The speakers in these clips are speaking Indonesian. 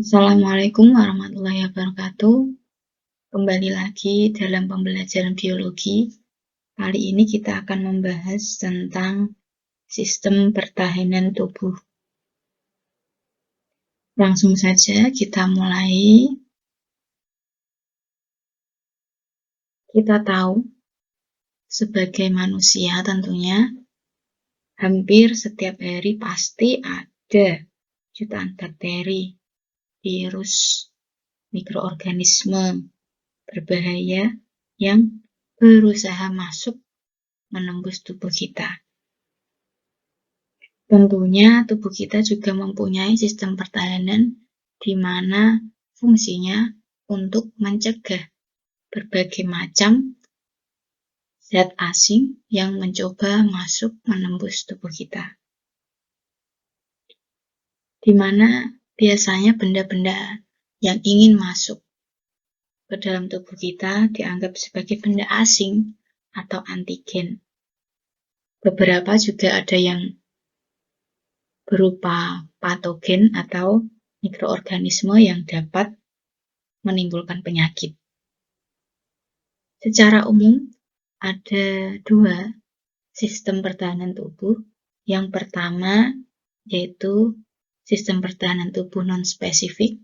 Assalamualaikum warahmatullahi wabarakatuh. Kembali lagi dalam pembelajaran biologi. Kali ini kita akan membahas tentang sistem pertahanan tubuh. Langsung saja kita mulai. Kita tahu sebagai manusia tentunya hampir setiap hari pasti ada jutaan bakteri, virus, mikroorganisme berbahaya yang berusaha masuk menembus tubuh kita. Tentunya tubuh kita juga mempunyai sistem pertahanan di mana fungsinya untuk mencegah berbagai macam zat asing yang mencoba masuk menembus tubuh kita. Di mana biasanya benda-benda yang ingin masuk ke dalam tubuh kita dianggap sebagai benda asing atau antigen. Beberapa juga ada yang berupa patogen atau mikroorganisme yang dapat menimbulkan penyakit. Secara umum, ada dua sistem pertahanan tubuh. Yang pertama yaitu sistem pertahanan tubuh non-spesifik,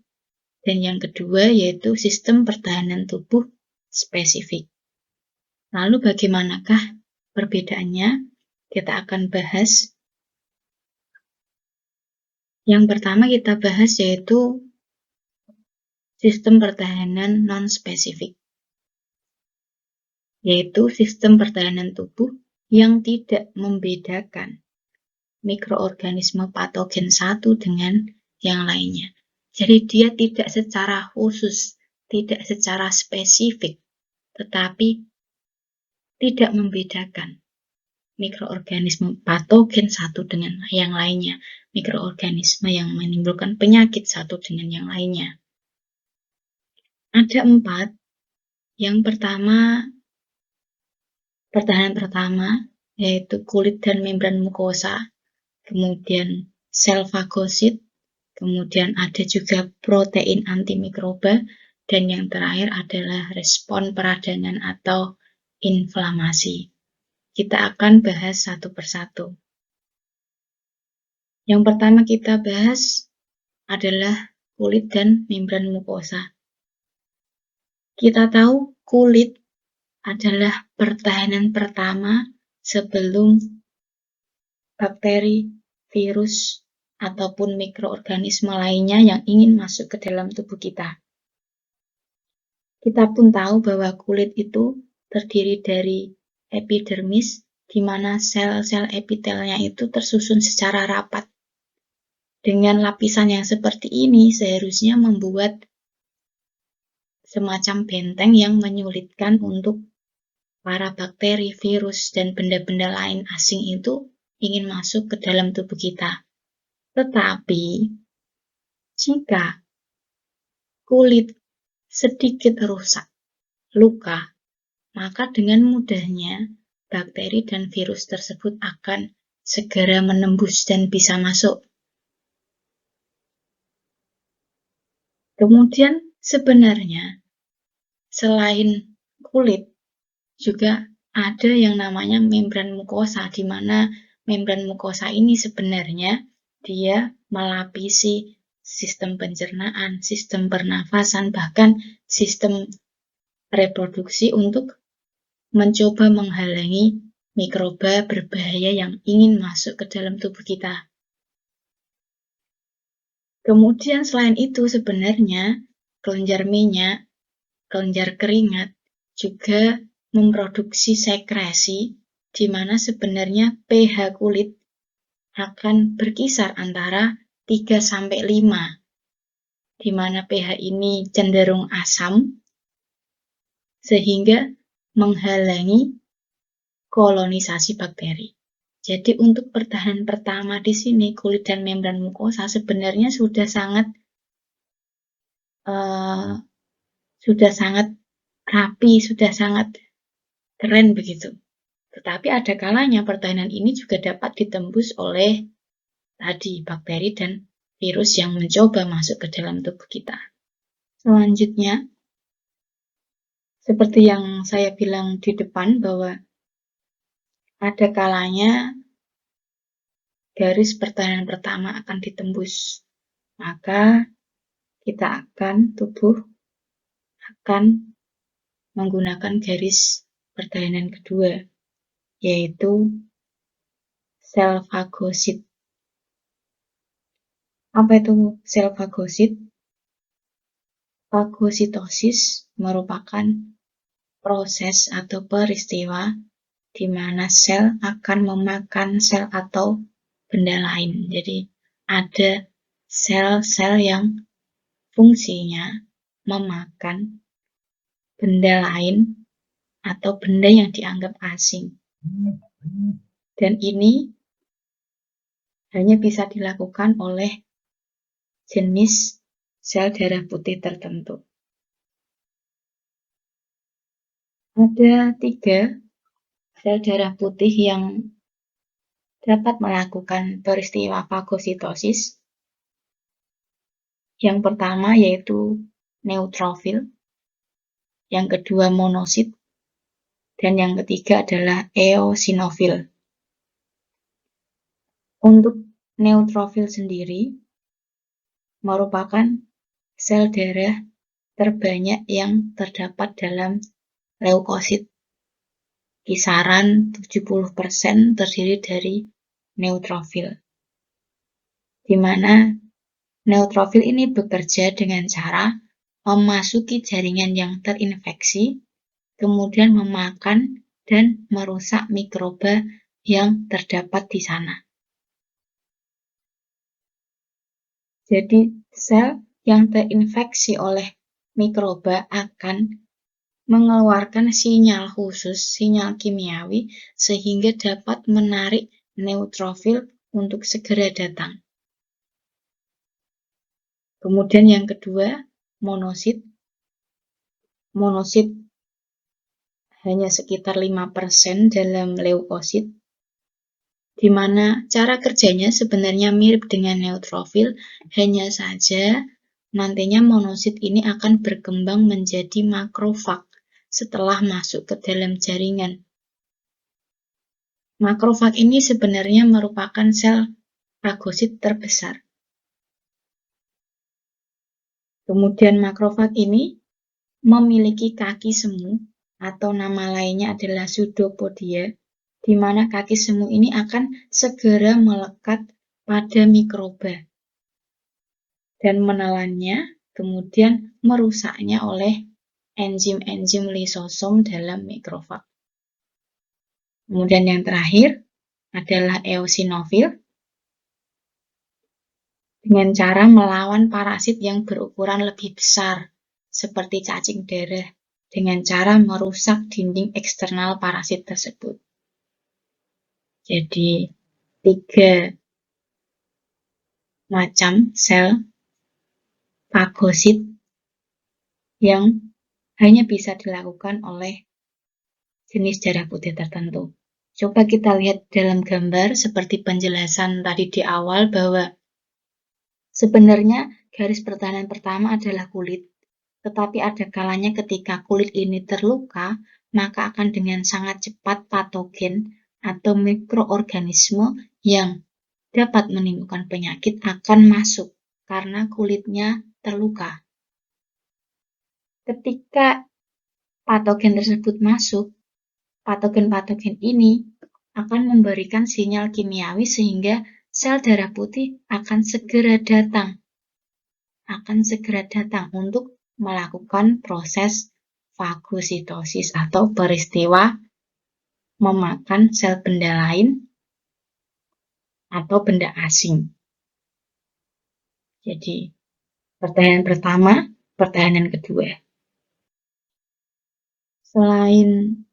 dan yang kedua yaitu sistem pertahanan tubuh spesifik. Lalu bagaimanakah perbedaannya? Kita akan bahas. Yang pertama kita bahas yaitu sistem pertahanan non-spesifik, yaitu sistem pertahanan tubuh yang tidak membedakan mikroorganisme patogen satu dengan yang lainnya. Jadi dia tidak secara khusus, tidak secara spesifik, tetapi tidak membedakan mikroorganisme patogen satu dengan yang lainnya, mikroorganisme yang menimbulkan penyakit satu dengan yang lainnya. Ada 4. Yang pertama, pertahanan pertama, yaitu kulit dan membran mukosa, kemudian sel fagosit, kemudian ada juga protein antimikroba, dan yang terakhir adalah respon peradangan atau inflamasi. Kita akan bahas satu persatu. Yang pertama kita bahas adalah kulit dan membran mukosa. Kita tahu kulit adalah pertahanan pertama sebelum bakteri, virus, ataupun mikroorganisme lainnya yang ingin masuk ke dalam tubuh kita. Kita pun tahu bahwa kulit itu terdiri dari epidermis, di mana sel-sel epitelnya itu tersusun secara rapat. Dengan lapisan yang seperti ini seharusnya membuat semacam benteng yang menyulitkan untuk para bakteri, virus, dan benda-benda lain asing itu ingin masuk ke dalam tubuh kita. Tetapi, jika kulit sedikit rusak, luka, maka dengan mudahnya bakteri dan virus tersebut akan segera menembus dan bisa masuk. Kemudian sebenarnya selain kulit juga ada yang namanya membran mukosa, di mana membran mukosa ini sebenarnya dia melapisi sistem pencernaan, sistem pernafasan, bahkan sistem reproduksi untuk mencoba menghalangi mikroba berbahaya yang ingin masuk ke dalam tubuh kita. Kemudian selain itu sebenarnya kelenjar minyak, kelenjar keringat juga memproduksi sekresi di mana sebenarnya pH kulit akan berkisar antara 3-5, di mana pH ini cenderung asam sehingga menghalangi kolonisasi bakteri. Jadi untuk pertahanan pertama di sini kulit dan membran mukosa sebenarnya sudah sangat rapi, sudah sangat keren begitu. Tetapi ada kalanya pertahanan ini juga dapat ditembus oleh tadi bakteri dan virus yang mencoba masuk ke dalam tubuh kita. Selanjutnya, seperti yang saya bilang di depan bahwa ada kalanya garis pertahanan pertama akan ditembus, maka tubuh akan menggunakan garis pertahanan kedua, yaitu sel fagosit. Apa itu sel fagosit? Fagositosis merupakan proses atau peristiwa di mana sel akan memakan sel atau benda lain. Jadi ada sel-sel yang fungsinya memakan benda lain atau benda yang dianggap asing. Dan ini hanya bisa dilakukan oleh jenis sel darah putih tertentu. Ada 3 sel darah putih yang dapat melakukan peristiwa fagositosis. Yang pertama yaitu neutrofil, yang kedua monosit, dan yang ketiga adalah eosinofil. Untuk neutrofil sendiri merupakan sel darah terbanyak yang terdapat dalam leukosit. Kisaran 70% terdiri dari neutrofil, di mana neutrofil ini bekerja dengan cara memasuki jaringan yang terinfeksi, kemudian memakan dan merusak mikroba yang terdapat di sana. Jadi, sel yang terinfeksi oleh mikroba akan mengeluarkan sinyal khusus, sinyal kimiawi, sehingga dapat menarik neutrofil untuk segera datang. Kemudian yang kedua, monosit. Monosit hanya sekitar 5% dalam leukosit, di mana cara kerjanya sebenarnya mirip dengan neutrofil, hanya saja nantinya monosit ini akan berkembang menjadi makrofag setelah masuk ke dalam jaringan. Makrofag ini sebenarnya merupakan sel fagosit terbesar. Kemudian makrofag ini memiliki kaki semu atau nama lainnya adalah pseudopodia, di mana kaki semu ini akan segera melekat pada mikroba dan menelannya, kemudian merusaknya oleh enzim-enzim lisosom dalam mikrofag. Kemudian yang terakhir adalah eosinofil, dengan cara melawan parasit yang berukuran lebih besar, seperti cacing darah, dengan cara merusak dinding eksternal parasit tersebut. Jadi, 3 macam sel fagosit yang hanya bisa dilakukan oleh jenis darah putih tertentu. Coba kita lihat dalam gambar seperti penjelasan tadi di awal bahwa sebenarnya garis pertahanan pertama adalah kulit, tetapi ada kalanya ketika kulit ini terluka, maka akan dengan sangat cepat patogen atau mikroorganisme yang dapat menimbulkan penyakit akan masuk karena kulitnya terluka. Ketika patogen tersebut masuk, patogen-patogen ini akan memberikan sinyal kimiawi sehingga sel darah putih akan segera datang untuk melakukan proses fagositosis atau peristiwa memakan sel benda lain atau benda asing. Jadi, pertahanan pertama, pertahanan kedua. Selain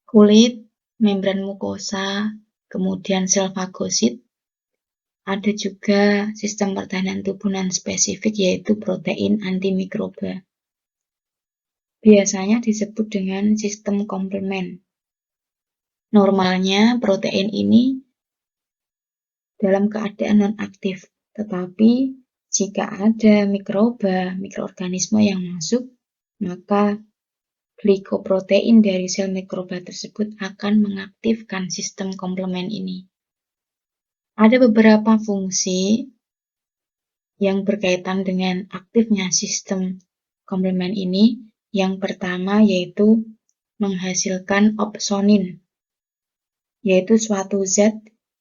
kulit, membran mukosa, kemudian sel fagosit, ada juga sistem pertahanan tubuh non-spesifik yaitu protein antimikroba. Biasanya disebut dengan sistem komplement. Normalnya protein ini dalam keadaan non-aktif, tetapi Jika ada mikroorganisme yang masuk, maka glikoprotein dari sel mikroba tersebut akan mengaktifkan sistem komplement ini. Ada beberapa fungsi yang berkaitan dengan aktifnya sistem komplement ini. Yang pertama yaitu menghasilkan opsonin, yaitu suatu zat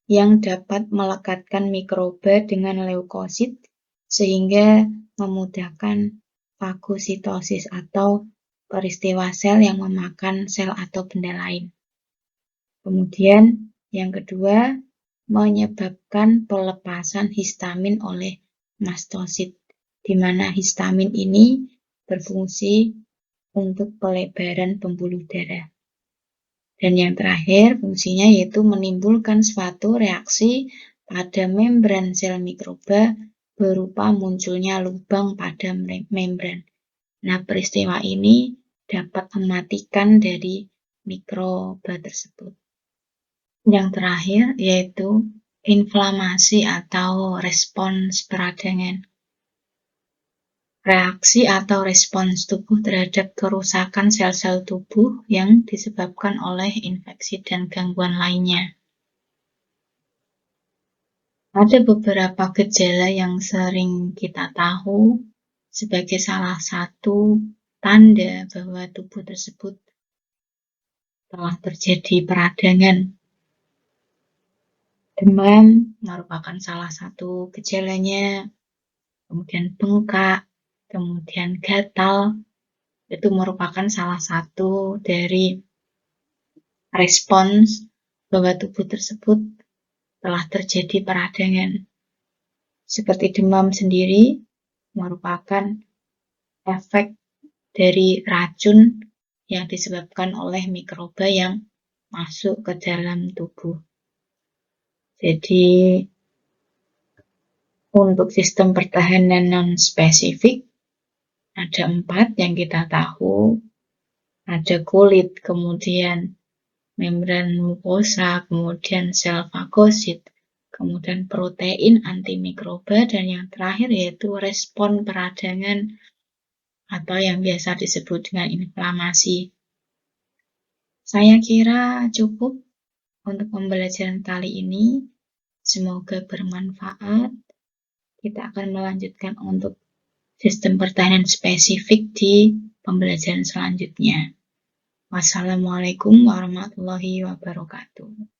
yang dapat melekatkan mikroba dengan leukosit sehingga memudahkan fagositosis atau peristiwa sel yang memakan sel atau benda lain. Kemudian yang kedua, menyebabkan pelepasan histamin oleh mastosit, di mana histamin ini berfungsi untuk pelebaran pembuluh darah. Dan yang terakhir, fungsinya yaitu menimbulkan suatu reaksi pada membran sel mikroba berupa munculnya lubang pada membran. Nah, peristiwa ini dapat mematikan dari mikroba tersebut. Yang terakhir yaitu inflamasi atau respons peradangan. Reaksi atau respons tubuh terhadap kerusakan sel-sel tubuh yang disebabkan oleh infeksi dan gangguan lainnya. Ada beberapa gejala yang sering kita tahu sebagai salah satu tanda bahwa tubuh tersebut telah terjadi peradangan. Demam merupakan salah satu gejalanya, kemudian bengkak, kemudian gatal, itu merupakan salah satu dari respons bahwa tubuh tersebut telah terjadi peradangan. Seperti demam sendiri merupakan efek dari racun yang disebabkan oleh mikroba yang masuk ke dalam tubuh. Jadi, untuk sistem pertahanan non-spesifik, ada 4 yang kita tahu. Ada kulit, kemudian membran mukosa, kemudian sel fagosit, kemudian protein antimikroba, dan yang terakhir yaitu respon peradangan atau yang biasa disebut dengan inflamasi. Saya kira cukup untuk pembelajaran kali ini. Semoga bermanfaat. Kita akan melanjutkan untuk sistem pertahanan spesifik di pembelajaran selanjutnya. Wassalamualaikum warahmatullahi wabarakatuh.